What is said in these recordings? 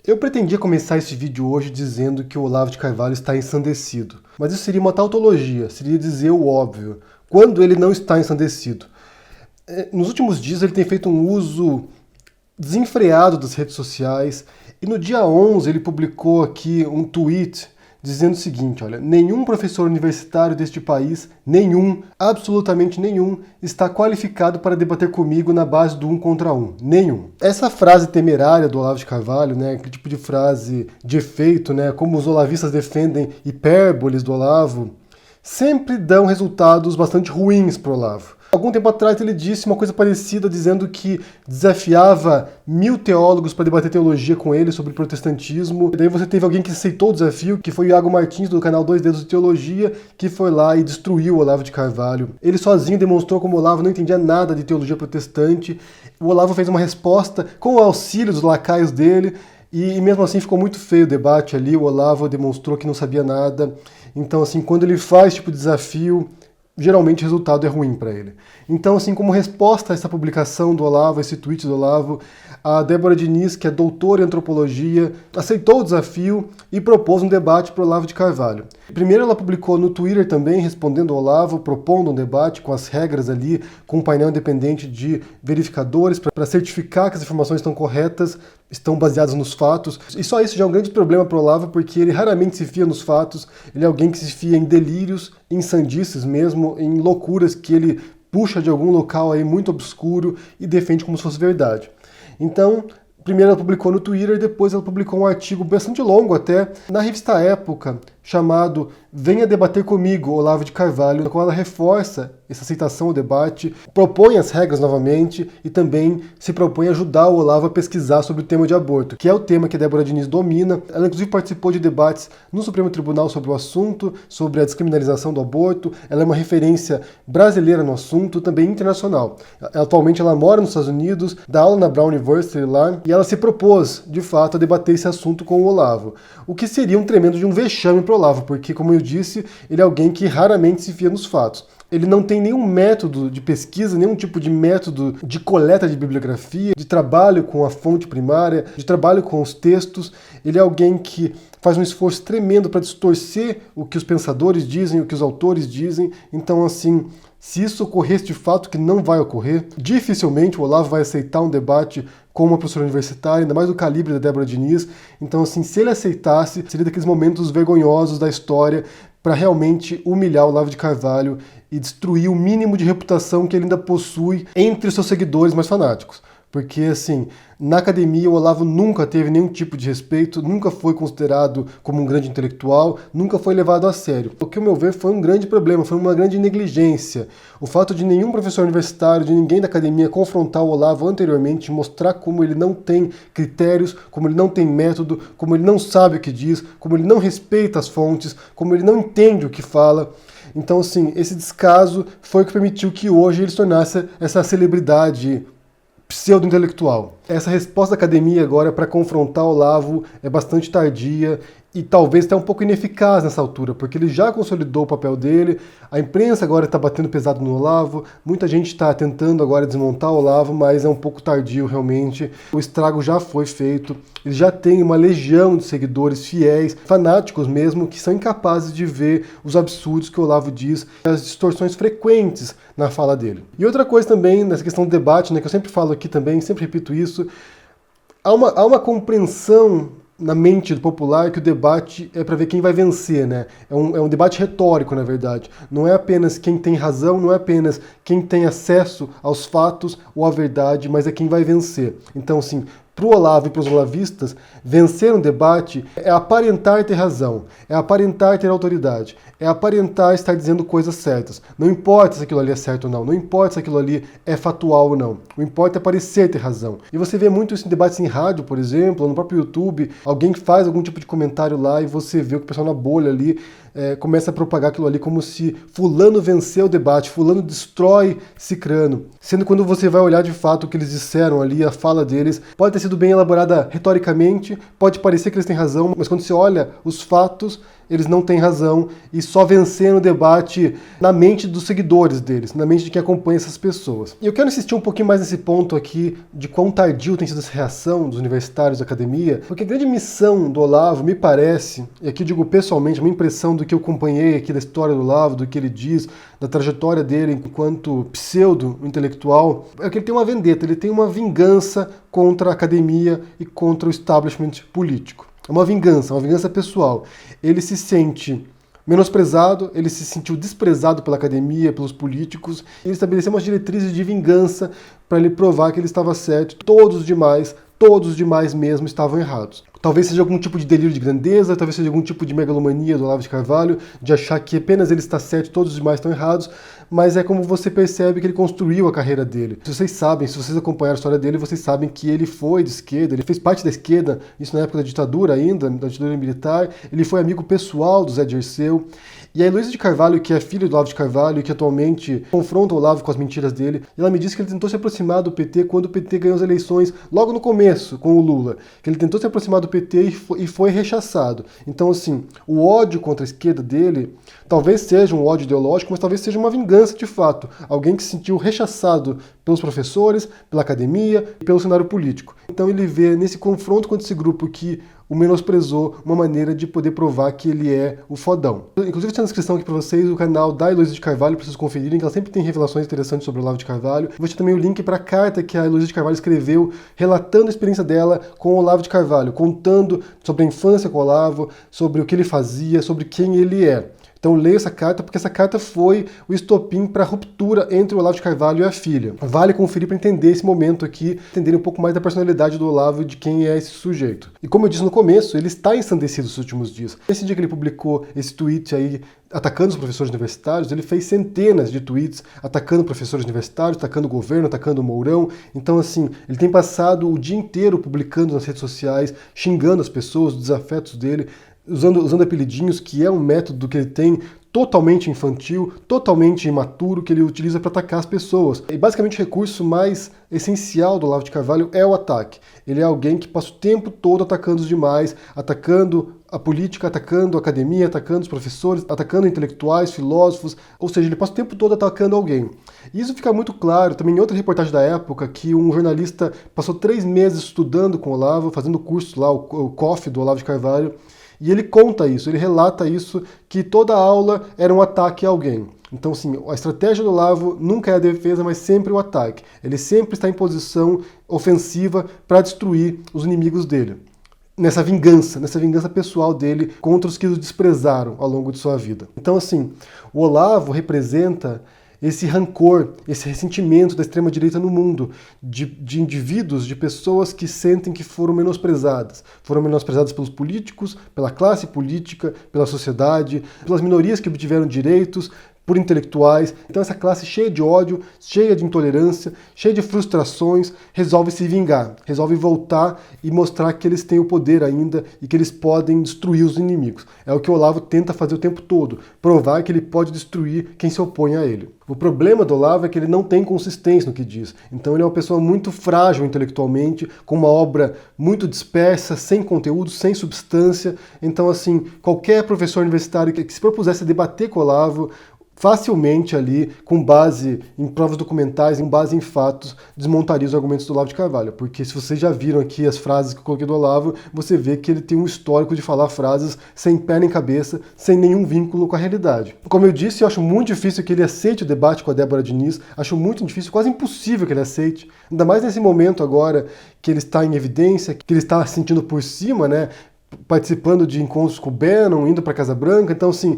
Eu pretendia começar esse vídeo hoje dizendo que o Olavo de Carvalho está ensandecido, mas isso seria uma tautologia, seria dizer o óbvio, quando ele não está ensandecido. Nos últimos dias ele tem feito um uso desenfreado das redes sociais e no dia 11 ele publicou aqui um tweet dizendo o seguinte, olha, nenhum professor universitário deste país, nenhum, absolutamente nenhum, está qualificado para debater comigo na base do 1 contra 1. Nenhum. Essa frase temerária do Olavo de Carvalho, né, aquele tipo de frase de efeito, né, como os olavistas defendem hipérboles do Olavo, sempre dão resultados bastante ruins para o Olavo. Algum tempo atrás ele disse uma coisa parecida, dizendo que desafiava 1000 teólogos para debater teologia com ele sobre protestantismo. E daí você teve alguém que aceitou o desafio, que foi o Iago Martins, do canal 2 Dedos de Teologia, que foi lá e destruiu o Olavo de Carvalho. Ele sozinho demonstrou como o Olavo não entendia nada de teologia protestante. O Olavo fez uma resposta com o auxílio dos lacaios dele, e mesmo assim ficou muito feio o debate ali. O Olavo demonstrou que não sabia nada. Então, assim, quando ele faz esse tipo de desafio, geralmente o resultado é ruim para ele. Então, assim, como resposta a essa publicação do Olavo, esse tweet do Olavo, a Débora Diniz, que é doutora em antropologia, aceitou o desafio e propôs um debate para o Olavo de Carvalho. Primeiro ela publicou no Twitter também, respondendo ao Olavo, propondo um debate com as regras ali, com um painel independente de verificadores para certificar que as informações estão corretas, estão baseadas nos fatos. E só isso já é um grande problema para o Olavo, porque ele raramente se fia nos fatos, ele é alguém que se fia em delírios, em sandices mesmo, em loucuras que ele puxa de algum local aí muito obscuro e defende como se fosse verdade. Então, primeiro ela publicou no Twitter, depois ela publicou um artigo bastante longo até, na revista Época, chamado Venha Debater Comigo, Olavo de Carvalho, na qual ela reforça essa aceitação ao debate, propõe as regras novamente e também se propõe a ajudar o Olavo a pesquisar sobre o tema de aborto, que é o tema que a Débora Diniz domina. Ela inclusive participou de debates no Supremo Tribunal sobre o assunto, sobre a descriminalização do aborto. Ela é uma referência brasileira no assunto, também internacional. Atualmente ela mora nos Estados Unidos, dá aula na Brown University lá, e ela se propôs, de fato, a debater esse assunto com o Olavo, o que seria um tremendo de um vexame para o Olavo, porque, como eu disse, ele é alguém que raramente se fia nos fatos. Ele não tem nenhum método de pesquisa, nenhum tipo de método de coleta de bibliografia, de trabalho com a fonte primária, de trabalho com os textos. Ele é alguém que faz um esforço tremendo para distorcer o que os pensadores dizem, o que os autores dizem. Então, assim, se isso ocorresse de fato, que não vai ocorrer, dificilmente o Olavo vai aceitar um debate com uma professora universitária, ainda mais do calibre da Débora Diniz. Então, assim, se ele aceitasse, seria daqueles momentos vergonhosos da história para realmente humilhar o Olavo de Carvalho e destruir o mínimo de reputação que ele ainda possui entre os seus seguidores mais fanáticos. Porque, assim, na academia o Olavo nunca teve nenhum tipo de respeito, nunca foi considerado como um grande intelectual, nunca foi levado a sério. O que, ao meu ver, foi um grande problema, foi uma grande negligência. O fato de nenhum professor universitário, de ninguém da academia confrontar o Olavo anteriormente, mostrar como ele não tem critérios, como ele não tem método, como ele não sabe o que diz, como ele não respeita as fontes, como ele não entende o que fala. Então, assim, esse descaso foi o que permitiu que hoje ele se tornasse essa celebridade pseudo-intelectual. Essa resposta da academia agora para confrontar o Olavo é bastante tardia e talvez até um pouco ineficaz nessa altura, porque ele já consolidou o papel dele, a imprensa agora está batendo pesado no Olavo, muita gente está tentando agora desmontar o Olavo, mas é um pouco tardio realmente, o estrago já foi feito, ele já tem uma legião de seguidores fiéis, fanáticos mesmo, que são incapazes de ver os absurdos que o Olavo diz, as distorções frequentes na fala dele. E outra coisa também, nessa questão do debate, né, que eu sempre falo aqui também, sempre repito isso, há uma compreensão na mente do popular que o debate é para ver quem vai vencer, né? É um debate retórico, na verdade. Não é apenas quem tem razão, não é apenas quem tem acesso aos fatos ou à verdade, mas é quem vai vencer. Então, assim, para o Olavo e para os olavistas, vencer um debate é aparentar ter razão, é aparentar ter autoridade, é aparentar estar dizendo coisas certas. Não importa se aquilo ali é certo ou não, não importa se aquilo ali é factual ou não. O importa é parecer ter razão. E você vê muito isso em debates em rádio, por exemplo, ou no próprio YouTube, alguém que faz algum tipo de comentário lá e você vê o que o pessoal na bolha ali começa a propagar aquilo ali como se fulano venceu o debate, fulano destrói cicrano. Sendo que quando você vai olhar de fato o que eles disseram ali, a fala deles, pode ter sido bem elaborada retoricamente, pode parecer que eles têm razão, mas quando você olha os fatos, eles não têm razão e só venceram o debate na mente dos seguidores deles, na mente de quem acompanha essas pessoas. E eu quero insistir um pouquinho mais nesse ponto aqui de quão tardio tem sido essa reação dos universitários da academia, porque a grande missão do Olavo, me parece, e aqui eu digo pessoalmente, a minha impressão do que eu acompanhei aqui da história do Olavo, do que ele diz, da trajetória dele enquanto pseudo-intelectual, é que ele tem uma vendetta, ele tem uma vingança contra a academia e contra o establishment político. É uma vingança pessoal. Ele se sente menosprezado, ele se sentiu desprezado pela academia, pelos políticos, e ele estabeleceu umas diretrizes de vingança para ele provar que ele estava certo, todos os demais mesmo estavam errados. Talvez seja algum tipo de delírio de grandeza, talvez seja algum tipo de megalomania do Olavo de Carvalho, de achar que apenas ele está certo e todos os demais estão errados, mas é como você percebe que ele construiu a carreira dele. Se vocês sabem, se vocês acompanharam a história dele, vocês sabem que ele foi de esquerda, ele fez parte da esquerda, isso na época da ditadura ainda, da ditadura militar, ele foi amigo pessoal do Zé Dirceu, e a Heloísa de Carvalho, que é filha do Olavo de Carvalho e que atualmente confronta o Olavo com as mentiras dele, ela me disse que ele tentou se aproximar do PT quando o PT ganhou as eleições, logo no começo, com o Lula, que ele tentou se aproximar do PT e foi rechaçado. Então, assim, o ódio contra a esquerda dele talvez seja um ódio ideológico, mas talvez seja uma vingança de fato. Alguém que se sentiu rechaçado pelos professores, pela academia e pelo cenário político. Então ele vê nesse confronto com esse grupo que o menosprezou uma maneira de poder provar que ele é o fodão. Inclusive está na descrição aqui para vocês o canal da Heloísa de Carvalho, para vocês conferirem, que ela sempre tem revelações interessantes sobre o Olavo de Carvalho. Vou deixar também o link para a carta que a Heloísa de Carvalho escreveu, relatando a experiência dela com o Olavo de Carvalho, contando sobre a infância com o Olavo, sobre o que ele fazia, sobre quem ele é. Então leia essa carta, porque essa carta foi o estopim para a ruptura entre o Olavo de Carvalho e a filha. Vale conferir para entender esse momento aqui, entender um pouco mais da personalidade do Olavo e de quem é esse sujeito. E como eu disse no começo, ele está ensandecido nos últimos dias. Esse dia que ele publicou esse tweet aí, atacando os professores universitários, ele fez centenas de tweets atacando professores universitários, atacando o governo, atacando o Mourão. Então, assim, ele tem passado o dia inteiro publicando nas redes sociais, xingando as pessoas, os desafetos dele, usando apelidinhos, que é um método que ele tem totalmente infantil, totalmente imaturo, que ele utiliza para atacar as pessoas. E basicamente o recurso mais essencial do Olavo de Carvalho é o ataque. Ele é alguém que passa o tempo todo atacando os demais, atacando a política, atacando a academia, atacando os professores, atacando intelectuais, filósofos, ou seja, ele passa o tempo todo atacando alguém. E isso fica muito claro também em outra reportagem da época, que um jornalista passou 3 meses estudando com o Olavo, fazendo curso lá, o COF do Olavo de Carvalho, e ele conta isso, ele relata isso, que toda aula era um ataque a alguém. Então, assim, a estratégia do Olavo nunca é a defesa, mas sempre o ataque. Ele sempre está em posição ofensiva para destruir os inimigos dele. Nessa vingança pessoal dele contra os que o desprezaram ao longo de sua vida. Então, assim, o Olavo representa esse rancor, esse ressentimento da extrema-direita no mundo, de indivíduos, de pessoas que sentem que foram menosprezadas pelos políticos, pela classe política, pela sociedade, pelas minorias que obtiveram direitos, por intelectuais. Então essa classe cheia de ódio, cheia de intolerância, cheia de frustrações, resolve se vingar, resolve voltar e mostrar que eles têm o poder ainda e que eles podem destruir os inimigos. É o que o Olavo tenta fazer o tempo todo, provar que ele pode destruir quem se opõe a ele. O problema do Olavo é que ele não tem consistência no que diz. Então ele é uma pessoa muito frágil intelectualmente, com uma obra muito dispersa, sem conteúdo, sem substância. Então, assim, qualquer professor universitário que se propusesse a debater com o Olavo, facilmente ali, com base em provas documentais, com base em fatos, desmontaria os argumentos do Olavo de Carvalho. Porque se vocês já viram aqui as frases que eu coloquei do Olavo, você vê que ele tem um histórico de falar frases sem pé nem cabeça, sem nenhum vínculo com a realidade. Como eu disse, eu acho muito difícil que ele aceite o debate com a Débora Diniz, acho muito difícil, quase impossível que ele aceite, ainda mais nesse momento agora que ele está em evidência, que ele está se sentindo por cima, né, participando de encontros com o Bannon, indo para a Casa Branca. Então, assim,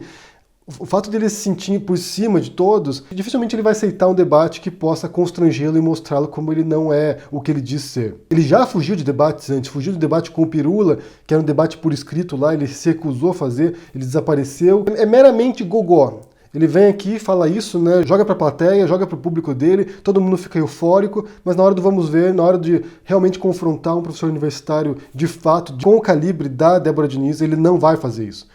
o fato dele se sentir por cima de todos, dificilmente ele vai aceitar um debate que possa constrangê-lo e mostrá-lo como ele não é o que ele diz ser. Ele já fugiu de debates antes, fugiu do debate com o Pirula, que era um debate por escrito lá, ele se recusou a fazer, ele desapareceu. É meramente gogó. Ele vem aqui, fala isso, né, joga para a plateia, joga para o público dele, todo mundo fica eufórico, mas na hora do vamos ver, na hora de realmente confrontar um professor universitário de fato, com o calibre da Débora Diniz, ele não vai fazer isso.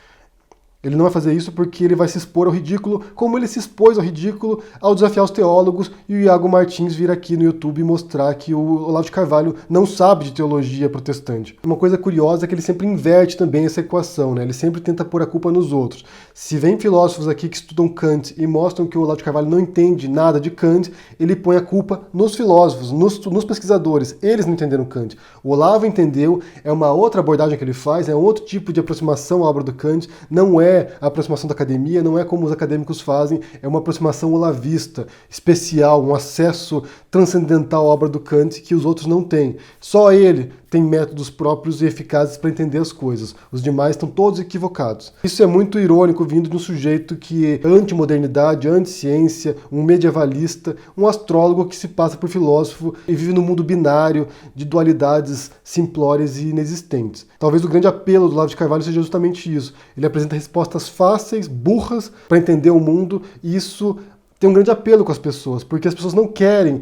Ele não vai fazer isso porque ele vai se expor ao ridículo, como ele se expôs ao ridículo ao desafiar os teólogos e o Iago Martins vir aqui no YouTube e mostrar que o Olavo de Carvalho não sabe de teologia protestante. Uma coisa curiosa é que ele sempre inverte também essa equação, né? Ele sempre tenta pôr a culpa nos outros. Se vem filósofos aqui que estudam Kant e mostram que o Olavo de Carvalho não entende nada de Kant, ele põe a culpa nos filósofos, nos pesquisadores. Eles não entenderam Kant. O Olavo entendeu, é uma outra abordagem que ele faz, é um outro tipo de aproximação à obra do Kant, não é a aproximação da academia, não é como os acadêmicos fazem, é uma aproximação olavista, especial, um acesso transcendental à obra do Kant que os outros não têm. Só ele tem métodos próprios e eficazes para entender as coisas. Os demais estão todos equivocados. Isso é muito irônico vindo de um sujeito que é anti-modernidade, anti-ciência, um medievalista, um astrólogo que se passa por filósofo e vive num mundo binário de dualidades simplórias e inexistentes. Talvez o grande apelo do Olavo de Carvalho seja justamente isso. Ele apresenta respostas fáceis, burras, para entender o mundo, e isso tem um grande apelo com as pessoas, porque as pessoas não querem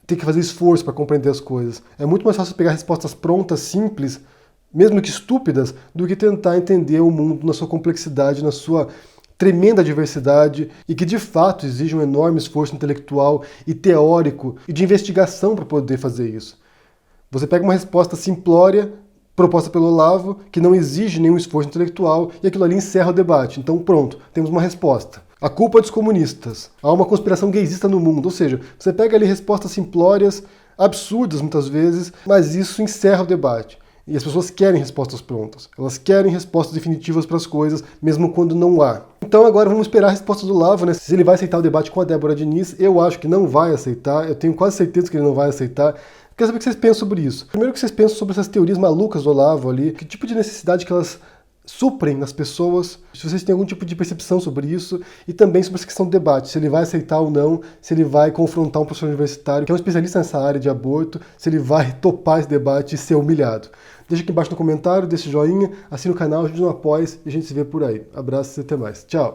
ter que fazer esforço para compreender as coisas. É muito mais fácil pegar respostas prontas, simples, mesmo que estúpidas, do que tentar entender o mundo na sua complexidade, na sua tremenda diversidade, e que de fato exige um enorme esforço intelectual e teórico e de investigação para poder fazer isso. Você pega uma resposta simplória, proposta pelo Olavo, que não exige nenhum esforço intelectual, e aquilo ali encerra o debate. Então pronto, temos uma resposta. A culpa é dos comunistas. Há uma conspiração gaysista no mundo. Ou seja, você pega ali respostas simplórias, absurdas muitas vezes, mas isso encerra o debate. E as pessoas querem respostas prontas. Elas querem respostas definitivas para as coisas, mesmo quando não há. Então agora vamos esperar a resposta do Olavo, né? Se ele vai aceitar o debate com a Débora Diniz. Eu acho que não vai aceitar. Eu tenho quase certeza que ele não vai aceitar. Quero saber o que vocês pensam sobre isso. Primeiro, o que vocês pensam sobre essas teorias malucas do Olavo ali. Que tipo de necessidade que elas suprem nas pessoas, se vocês têm algum tipo de percepção sobre isso, e também sobre essa questão do debate, se ele vai aceitar ou não, se ele vai confrontar um professor universitário que é um especialista nessa área de aborto, se ele vai topar esse debate e ser humilhado. Deixa aqui embaixo no comentário, deixa o joinha, assina o canal, ajude no apoio e a gente se vê por aí. Abraços e até mais. Tchau!